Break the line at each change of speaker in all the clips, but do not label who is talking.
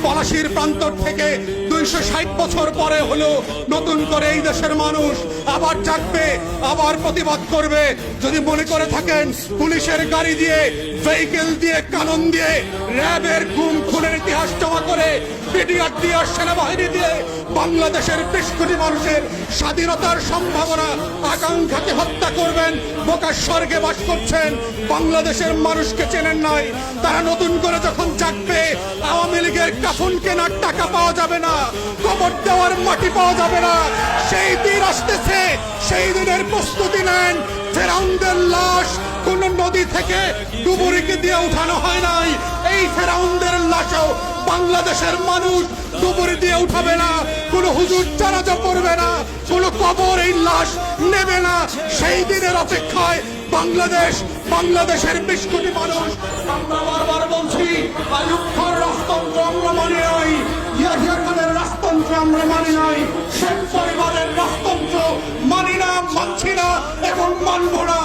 পলাশির প্রান্তর থেকে 260 বছর পরে হলো নতুন করে এই দেশের মানুষ আবার জাগবে, আবার প্রতিবাদ করবে। যদি মনে করে থাকেন পুলিশের গাড়ি দিয়ে, ভেহিকেল দিয়ে, কানন দিয়ে, র্যাবের গুম খুনের ইতিহাস জমা করে, পিডিআর দিয়ে, সেনাবাহিনী দিয়ে বাংলাদেশের 20 কোটি মানুষের স্বাধীনতার সম্ভাবনা আকাঙ্ক্ষাকে হত্যা করবেন, বোকার স্বর্গে বাস করছেন। বাংলাদেশের মানুষকে চেনেন নাই। তারা নতুন করে যখন জাগবে, আওয়ামী লীগের কাফন কেনার টাকা পাওয়া যাবে না, কবর দেওয়ার মাটি পাওয়া যাবে না। সেই দিন আসতেছে, সেই দিনের প্রস্তুতি নেন। ফেরাউনদের লাশ কোন নদী থেকে ডুবুরিকে দিয়ে উঠানো হয় নাই। এই ফেরাউনদের লাশও বাংলাদেশের মানুষ ডুবুরি দিয়ে উঠাবে না, কোন হুজুর জানাজা পড়বে না, কোন কবর এই লাশ নেবে না। সেই দিনের অপেক্ষায় বাংলাদেশের 20 কোটি মানুষ। আমরা বারবার বলছি, আইয়ুব খানের রাজতন্ত্র আমরা মানি নাই, ইয়াহিয়া খানের রাজতন্ত্র আমরা মানি নাই, শেখ পরিবারের রাজতন্ত্র মানি না, মানছি না এবং মানব না।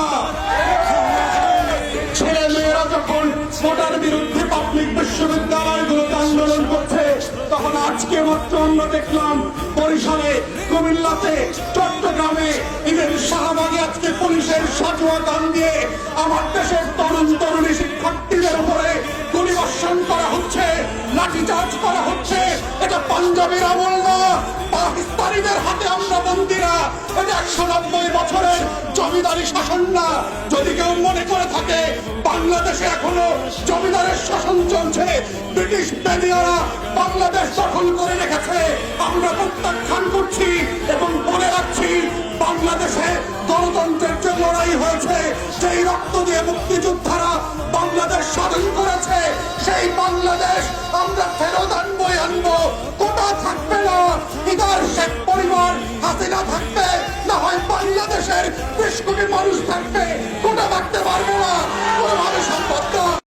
ছেলে মেয়েরা যখন ভোটার বিরুদ্ধে পাবলিক বিশ্ববিদ্যালয়গুলোতে আন্দোলন করছে, তখন আজকে মাত্র আমরা দেখলাম বরিশালে, কুমিল্লাতে, চট্টগ্রামে, ইভেন শাহবাগে আজকে পুলিশের সাজোয়া গান দিয়ে আমার দেশের তরুণ তরুণী শিক্ষার্থীদের উপরে গুলিবর্ষণ করা হচ্ছে, লাঠিচার্জ করা হচ্ছে। এটা পাঞ্জাবের আমল না, পাকিস্তানিদের হাতে আমরা বন্দীরা। এটা 190 বছরের জমিদারি শাসন না। যদি কেউ মনে করে থাকে বাংলাদেশে এখনো জমিদারের শাসন চলছে, ব্রিটিশ বেনিয়ারা বাংলাদেশ দখল করে রেখেছে, আমরা প্রত্যাখ্যান করছি এবং বলে রাখছি, বাংলাদেশে গণতন্ত্রের যে লড়াই হয়েছে, সেই রক্ত দিয়ে মুক্তিযোদ্ধারা বাংলাদেশ স্বাধীন করেছে, সেই বাংলাদেশ আমরা ফেরত আনবই আনবো। কোটা থাকবে না, ইদার শেখ পরিবার, হাসিনা থাকবে, না হয় বাংলাদেশের 20 কোটি মানুষ থাকবে।